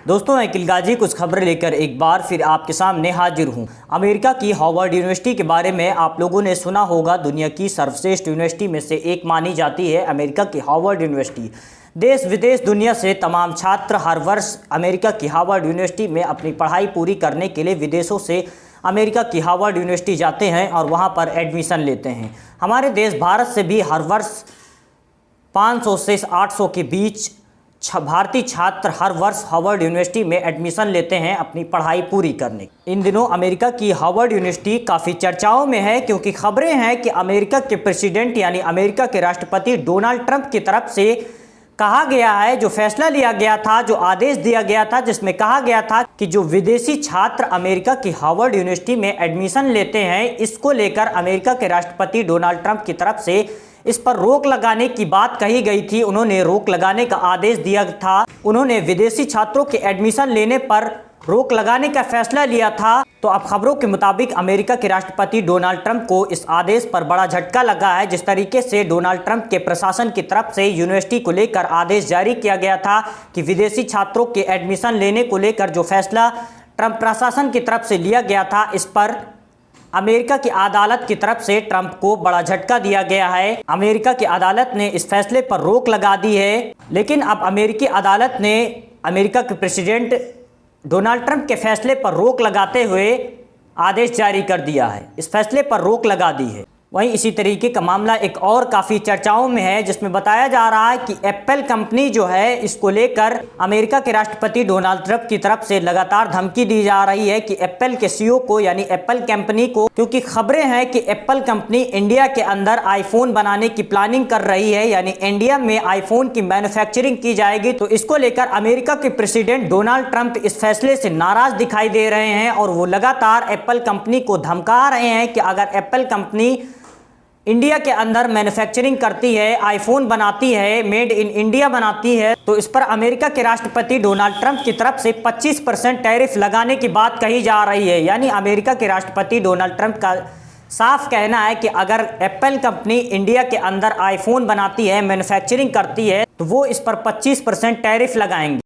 दोस्तों, मैं अकील गाजी कुछ खबरें लेकर एक बार फिर आपके सामने हाजिर हूं। अमेरिका की हार्वर्ड यूनिवर्सिटी के बारे में आप लोगों ने सुना होगा। दुनिया की सर्वश्रेष्ठ यूनिवर्सिटी में से एक मानी जाती है अमेरिका की हार्वर्ड यूनिवर्सिटी। देश विदेश दुनिया से तमाम छात्र हर वर्ष अमेरिका की हार्वर्ड यूनिवर्सिटी में अपनी पढ़ाई पूरी करने के लिए विदेशों से अमेरिका की हार्वर्ड यूनिवर्सिटी जाते हैं और वहाँ पर एडमिशन लेते हैं। हमारे देश भारत से भी हर वर्ष 500 से 800 के बीच भारतीय छात्र हर वर्ष हार्वर्ड यूनिवर्सिटी में एडमिशन लेते हैं अपनी पढ़ाई पूरी करने। इन दिनों अमेरिका की हार्वर्ड यूनिवर्सिटी काफ़ी चर्चाओं में है, क्योंकि खबरें हैं कि अमेरिका के प्रेसिडेंट यानी अमेरिका के राष्ट्रपति डोनाल्ड ट्रंप की तरफ से कहा गया है, जो फैसला लिया गया था, जो आदेश दिया गया था, जिसमें कहा गया था कि जो विदेशी छात्र अमेरिका की हार्वर्ड यूनिवर्सिटी में एडमिशन लेते हैं, इसको लेकर अमेरिका के राष्ट्रपति डोनाल्ड ट्रंप की तरफ से इस पर रोक लगाने की बात कही गई थी। उन्होंने रोक लगाने का आदेश दिया था। उन्होंने विदेशी छात्रों के एडमिशन लेने पर रोक लगाने का फैसला लिया था। तो अब खबरों के मुताबिक अमेरिका के राष्ट्रपति डोनाल्ड ट्रंप को इस आदेश पर बड़ा झटका लगा है। जिस तरीके से डोनाल्ड ट्रंप के प्रशासन की तरफ से यूनिवर्सिटी को लेकर आदेश जारी किया गया था कि विदेशी छात्रों के एडमिशन लेने को लेकर जो फैसला ट्रंप प्रशासन की तरफ से लिया गया था, इस पर अमेरिका की अदालत की तरफ से ट्रंप को बड़ा झटका दिया गया है। अमेरिका की अदालत ने इस फैसले पर रोक लगा दी है, लेकिन अब अमेरिकी अदालत ने अमेरिका के प्रेसिडेंट डोनाल्ड ट्रंप के फैसले पर रोक लगाते हुए आदेश जारी कर दिया है। इस फैसले पर रोक लगा दी है। वहीं इसी तरीके का मामला एक और काफ़ी चर्चाओं में है, जिसमें बताया जा रहा है कि एप्पल कंपनी जो है, इसको लेकर अमेरिका के राष्ट्रपति डोनाल्ड ट्रंप की तरफ से लगातार धमकी दी जा रही है कि एप्पल के सीईओ को यानी एप्पल कंपनी को, क्योंकि खबरें हैं कि एप्पल कंपनी इंडिया के अंदर आईफोन बनाने की प्लानिंग कर रही है, यानी इंडिया में आईफोन की मैन्युफैक्चरिंग की जाएगी। तो इसको लेकर अमेरिका के प्रेसिडेंट डोनाल्ड ट्रंप इस फैसले से नाराज दिखाई दे रहे हैं और वो लगातार एप्पल कंपनी को धमका रहे हैं कि अगर एप्पल कंपनी इंडिया के अंदर मैन्युफैक्चरिंग करती है, आईफोन बनाती है, मेड इन इंडिया बनाती है, तो इस पर अमेरिका के राष्ट्रपति डोनाल्ड ट्रंप की तरफ से 25% टैरिफ लगाने की बात कही जा रही है। यानी अमेरिका के राष्ट्रपति डोनाल्ड ट्रंप का साफ कहना है कि अगर एप्पल कंपनी इंडिया के अंदर आईफोन बनाती है, मैन्युफैक्चरिंग करती है, तो वो इस पर 25% टैरिफ लगाएंगे।